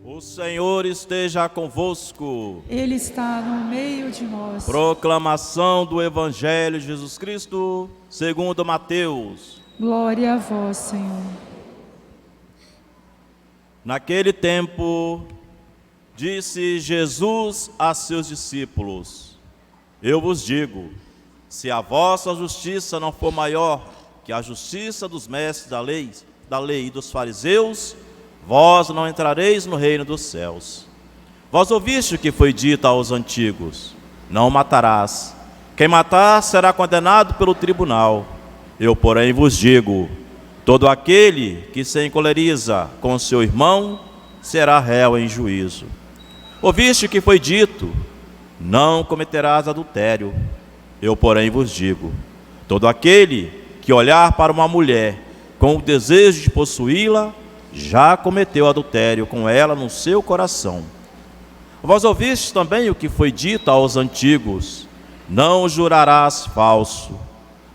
O Senhor esteja convosco. Ele está no meio de nós. Proclamação do Evangelho de Jesus Cristo, segundo Mateus. Glória a vós, Senhor. Naquele tempo, disse Jesus a seus discípulos: Eu vos digo, se a vossa justiça não for maior que a justiça dos mestres da lei e dos fariseus, vós não entrareis no reino dos céus. Vós ouviste o que foi dito aos antigos: não matarás. Quem matar será condenado pelo tribunal. Eu, porém, vos digo: todo aquele que se encoleriza com seu irmão será réu em juízo. Ouviste o que foi dito: não cometerás adultério. Eu, porém, vos digo: todo aquele que olhar para uma mulher com o desejo de possuí-la, já cometeu adultério com ela no seu coração. Vós ouvistes também o que foi dito aos antigos: não jurarás falso,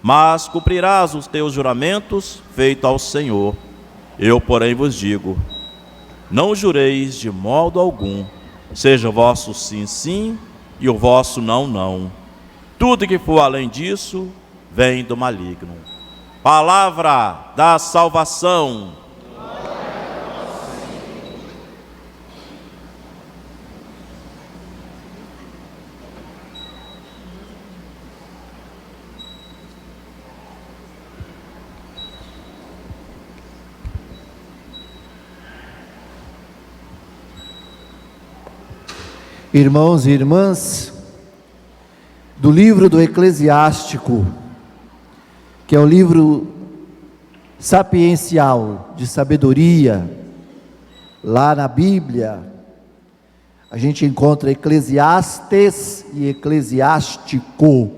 mas cumprirás os teus juramentos feitos ao Senhor. Eu, porém, vos digo: não jureis de modo algum, seja o vosso sim, sim, e o vosso não, não. Tudo que for além disso, vem do maligno. Palavra da salvação. Irmãos e irmãs, do livro do Eclesiástico, que é um livro sapiencial, de sabedoria, lá na Bíblia, a gente encontra Eclesiastes e Eclesiástico,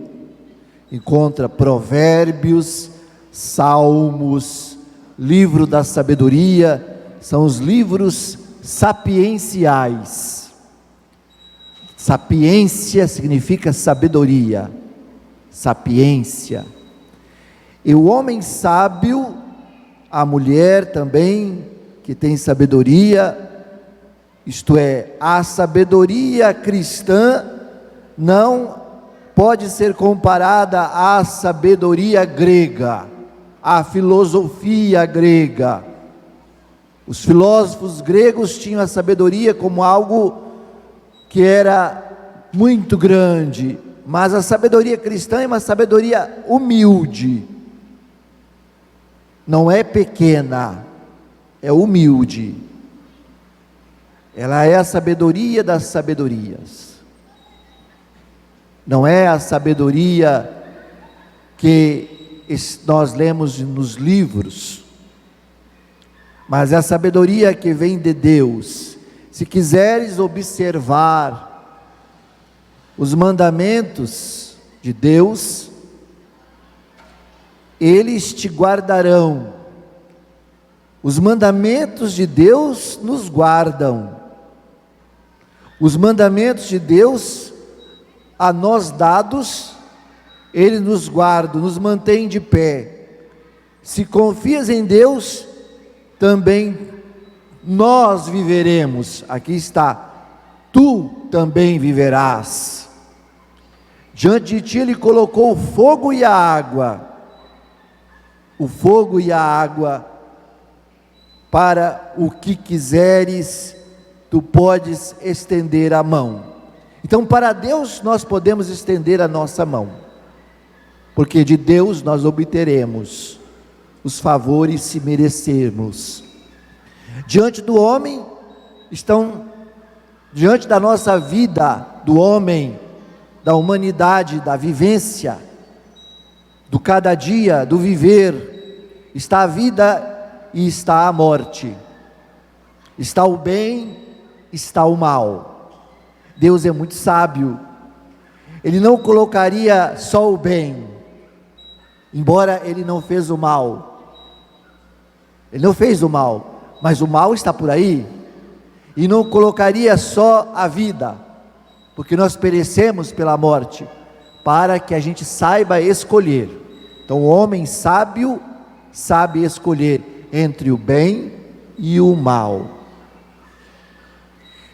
encontra Provérbios, Salmos, livro da sabedoria, são os livros sapienciais. Sapiência significa sabedoria, sapiência. E o homem sábio, a mulher também, que tem sabedoria, isto é, a sabedoria cristã não pode ser comparada à sabedoria grega, à filosofia grega. Os filósofos gregos tinham a sabedoria como algo que era muito grande, mas a sabedoria cristã é uma sabedoria humilde, não é pequena, é humilde. Ela é a sabedoria das sabedorias, não é a sabedoria que nós lemos nos livros, mas é a sabedoria que vem de Deus. Se quiseres observar os mandamentos de Deus, eles te guardarão. Os mandamentos de Deus nos guardam. Os mandamentos de Deus a nós dados, Ele nos guarda, nos mantém de pé. Se confias em Deus, também nós viveremos. Aqui está: tu também viverás. Diante de ti Ele colocou o fogo e a água. O fogo e a água, para o que quiseres, tu podes estender a mão. Então, para Deus nós podemos estender a nossa mão, porque de Deus nós obteremos os favores se merecermos. Diante do homem, diante da nossa vida, do homem, da humanidade, da vivência, do cada dia, do viver, está a vida e está a morte, está o bem, está o mal. Deus é muito sábio, Ele não colocaria só o bem, embora Ele não fez o mal, Ele não fez o mal, mas o mal está por aí, e não colocaria só a vida, porque nós perecemos pela morte, para que a gente saiba escolher. Então o homem sábio sabe escolher entre o bem e o mal.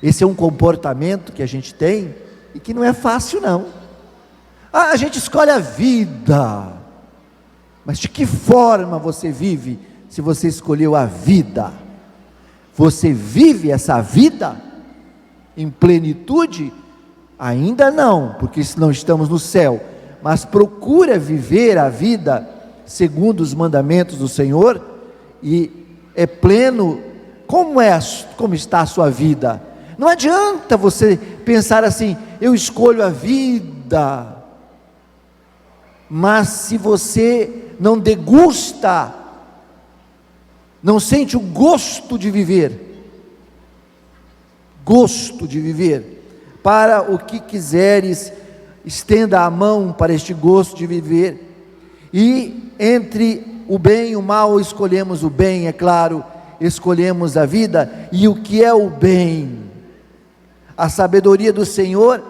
Esse é um comportamento que a gente tem e que não é fácil não. A gente escolhe a vida, mas de que forma você vive se você escolheu a vida? Você vive essa vida em plenitude? Ainda não, porque não estamos no céu, mas procura viver a vida segundo os mandamentos do Senhor, e é pleno. Como está a sua vida? Não adianta você pensar assim, eu escolho a vida, mas se você não degusta, não sente o gosto de viver, para o que quiseres, estenda a mão para este gosto de viver, e entre o bem e o mal, escolhemos o bem, é claro, escolhemos a vida. E o que é o bem? A sabedoria do Senhor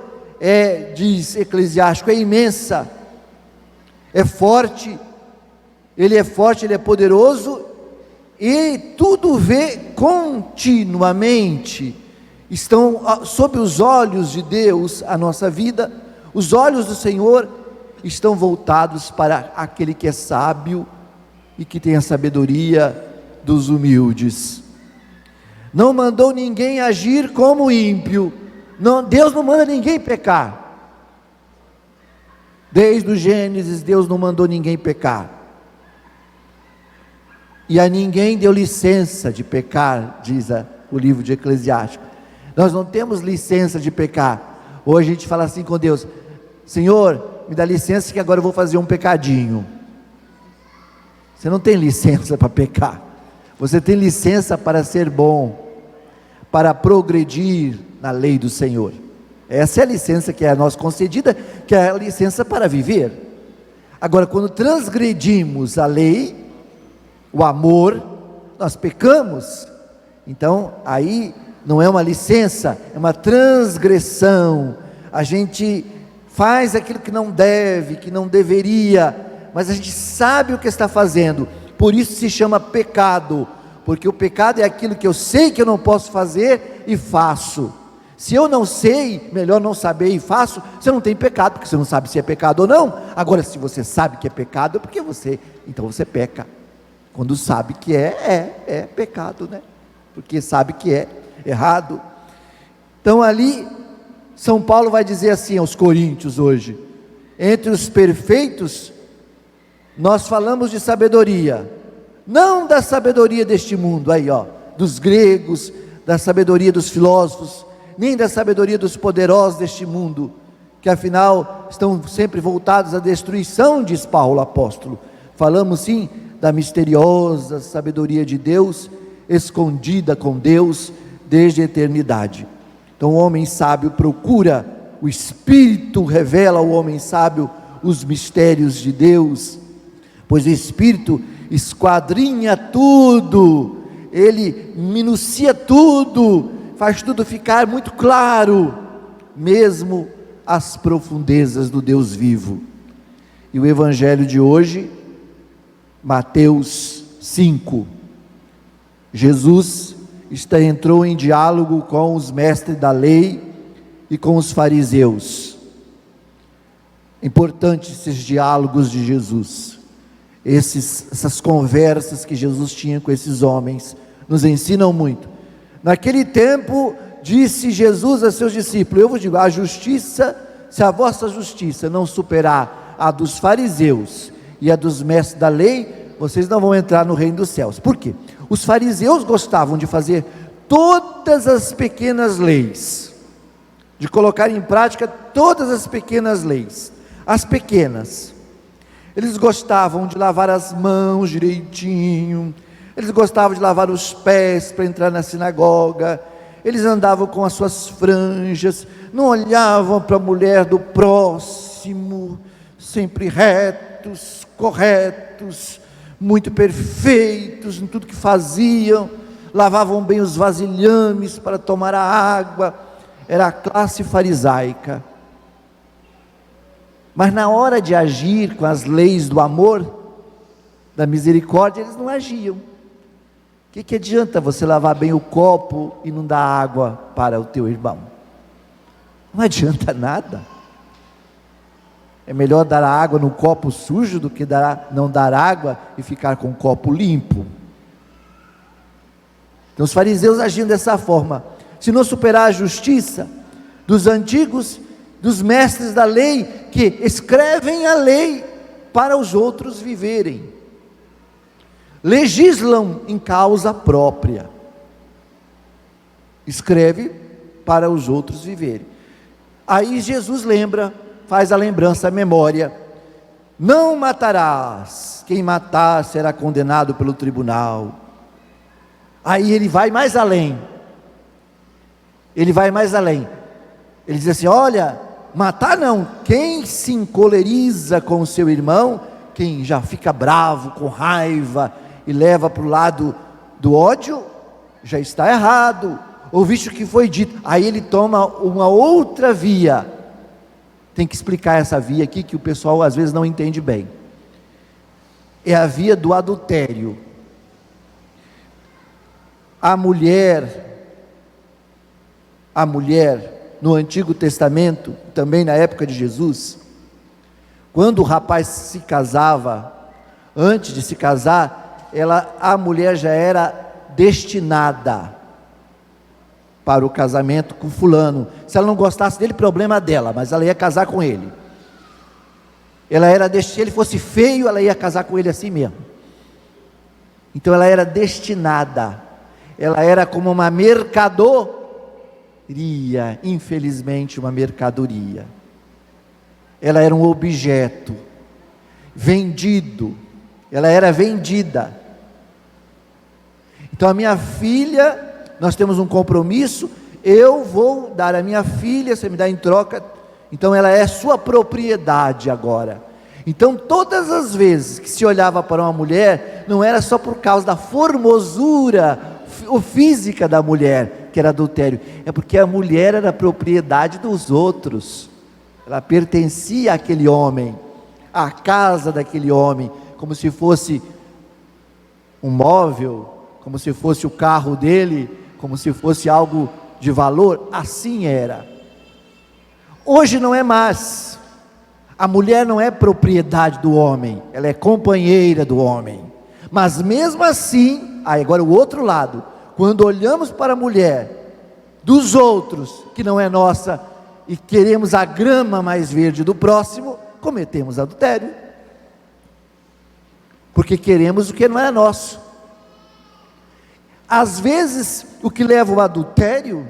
diz Eclesiástico, é imensa, é forte, Ele é poderoso, e tudo vê continuamente. Estão sob os olhos de Deus a nossa vida. Os olhos do Senhor estão voltados para aquele que é sábio e que tem a sabedoria dos humildes. Não mandou ninguém agir como ímpio. Deus não manda ninguém pecar. Desde o Gênesis, Deus não mandou ninguém pecar, e a ninguém deu licença de pecar, diz o livro de Eclesiástico. Nós não temos licença de pecar. Hoje a gente fala assim com Deus: Senhor, me dá licença que agora eu vou fazer um pecadinho. Você não tem licença para pecar, você tem licença para ser bom, para progredir na lei do Senhor. Essa é a licença que é a nós concedida, que é a licença para viver. Agora, quando transgredimos a lei, o amor, nós pecamos. Então, aí não é uma licença, é uma transgressão. A gente faz aquilo que não deve, que não deveria, mas a gente sabe o que está fazendo. Por isso se chama pecado, porque o pecado é aquilo que eu sei que eu não posso fazer e faço. Se eu não sei, melhor não saber e faço. Você não tem pecado, porque você não sabe se é pecado ou não. Agora, se você sabe que é pecado, é porque então você peca. Quando sabe que é pecado, né? Porque sabe que é errado. Então ali, São Paulo vai dizer assim aos Coríntios hoje: entre os perfeitos, nós falamos de sabedoria, não da sabedoria deste mundo, dos gregos, da sabedoria dos filósofos, nem da sabedoria dos poderosos deste mundo, que afinal estão sempre voltados à destruição, diz Paulo apóstolo. Falamos sim da misteriosa sabedoria de Deus, escondida com Deus desde a eternidade. Então o homem sábio procura, o Espírito revela ao homem sábio os mistérios de Deus, pois o Espírito esquadrinha tudo, ele minucia tudo, faz tudo ficar muito claro, mesmo as profundezas do Deus vivo. E o Evangelho de hoje, Mateus 5, Jesus entrou em diálogo com os mestres da lei e com os fariseus. Importante esses diálogos de Jesus, essas conversas que Jesus tinha com esses homens, nos ensinam muito. Naquele tempo, disse Jesus a seus discípulos: eu vos digo, se a vossa justiça não superar a dos fariseus e a dos mestres da lei, vocês não vão entrar no reino dos céus. Por quê? Os fariseus gostavam de fazer todas as pequenas leis, de colocar em prática todas as pequenas leis, as pequenas. Eles gostavam de lavar as mãos direitinho, eles gostavam de lavar os pés para entrar na sinagoga, eles andavam com as suas franjas, não olhavam para a mulher do próximo, sempre retos, corretos, muito perfeitos em tudo que faziam, lavavam bem os vasilhames para tomar a água. Era a classe farisaica. Mas na hora de agir com as leis do amor, da misericórdia, eles não agiam. O que adianta você lavar bem o copo e não dar água para o teu irmão? Não adianta nada. É melhor dar água no copo sujo do que não dar água e ficar com o copo limpo. Então os fariseus agiam dessa forma. Se não superar a justiça dos antigos, dos mestres da lei, que escrevem a lei para os outros viverem, legislam em causa própria, escreve para os outros viverem. Aí Jesus lembra, faz a lembrança, a memória: não matarás, quem matar será condenado pelo tribunal. Aí ele vai mais além, ele diz assim: olha, matar não, quem se encoleriza com o seu irmão, quem já fica bravo, com raiva, e leva para o lado do ódio, já está errado, ouviste o que foi dito. Aí ele toma uma outra via, tem que explicar essa via aqui, que o pessoal às vezes não entende bem, é a via do adultério. A mulher no Antigo Testamento, também na época de Jesus, quando o rapaz se casava, antes de se casar, a mulher já era destinada para o casamento com fulano. Se ela não gostasse dele, problema dela, mas ela ia casar com ele. Se ele fosse feio, ela ia casar com ele assim mesmo. Então ela era destinada, ela era como uma mercadoria, infelizmente uma mercadoria. Ela era um objeto vendido, ela era vendida. Então a minha filha, nós temos um compromisso, eu vou dar a minha filha, você me dá em troca, então ela é sua propriedade agora. Então todas as vezes que se olhava para uma mulher, não era só por causa da formosura física da mulher, que era adultério, é porque a mulher era propriedade dos outros, ela pertencia àquele homem, à casa daquele homem, como se fosse um móvel, como se fosse o carro dele, como se fosse algo de valor. Assim era. Hoje não é mais. A mulher não é propriedade do homem, ela é companheira do homem. Mas mesmo assim, agora o outro lado, quando olhamos para a mulher dos outros, que não é nossa, e queremos a grama mais verde do próximo, cometemos adultério, porque queremos o que não é nosso. Às vezes o que leva ao adultério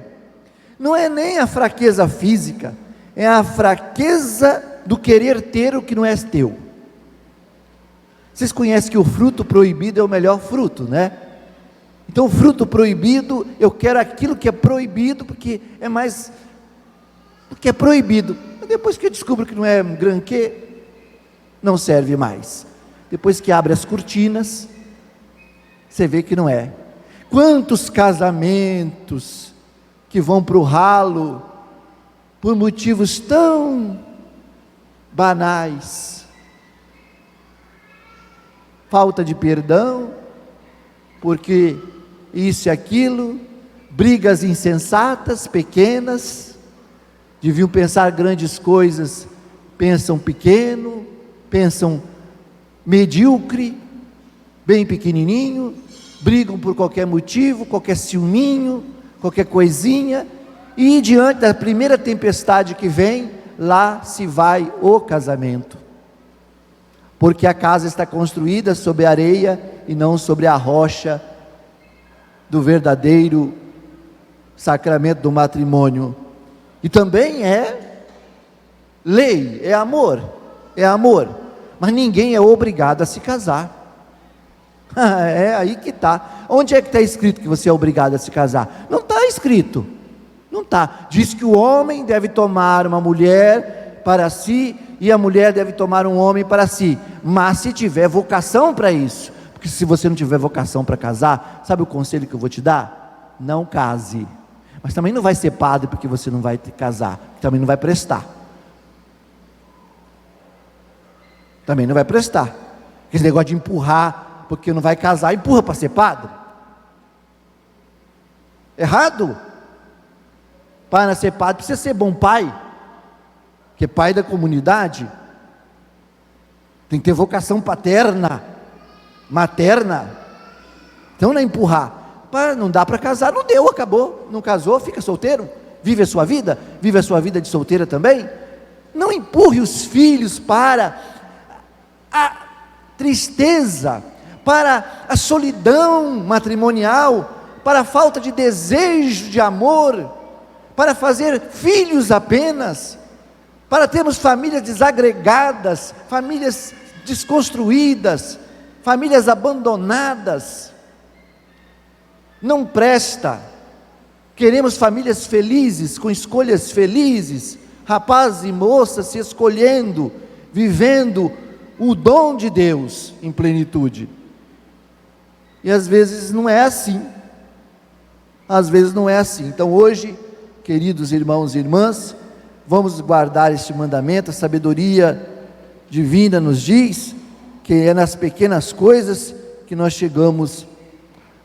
não é nem a fraqueza física, é a fraqueza do querer ter o que não é teu. Vocês conhecem que o fruto proibido é o melhor fruto, né? Então o fruto proibido, eu quero aquilo que é proibido, porque é proibido. Mas depois que eu descubro que não é granquê, não serve mais. Depois que abre as cortinas, você vê que não é. Quantos casamentos que vão para o ralo por motivos tão banais, falta de perdão, porque isso e aquilo, brigas insensatas, pequenas, deviam pensar grandes coisas, pensam pequeno, pensam medíocre, bem pequenininho, brigam por qualquer motivo, qualquer ciúminho, qualquer coisinha, e diante da primeira tempestade que vem, lá se vai o casamento, porque a casa está construída sobre a areia e não sobre a rocha do verdadeiro sacramento do matrimônio. E também é lei, é amor, mas ninguém é obrigado a se casar. É aí que está. Onde é que está escrito que você é obrigado a se casar? Não está escrito, não está. Diz que o homem deve tomar uma mulher para si, e a mulher deve tomar um homem para si, mas se tiver vocação para isso, porque se você não tiver vocação para casar, sabe o conselho que eu vou te dar? Não case, mas também não vai ser padre porque você não vai casar, também não vai prestar, esse negócio de empurrar, porque não vai casar, empurra para ser padre, Errado. Para ser padre precisa ser bom pai, que é pai da comunidade. Tem que ter vocação paterna, materna. Então não é empurrar. Não dá para casar, não deu, acabou. Não casou, fica solteiro. Vive a sua vida de solteira também. Não empurre os filhos para a tristeza, para a solidão matrimonial, para a falta de desejo de amor, para fazer filhos apenas, para termos famílias desagregadas, famílias desconstruídas, famílias abandonadas. Não presta. Queremos famílias felizes, com escolhas felizes, rapazes e moças se escolhendo, vivendo o dom de Deus em plenitude. E às vezes não é assim. Às vezes não é assim. Então hoje, queridos irmãos e irmãs, vamos guardar este mandamento. A sabedoria divina nos diz que é nas pequenas coisas que nós chegamos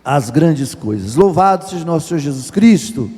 às grandes coisas. Louvado seja nosso Senhor Jesus Cristo.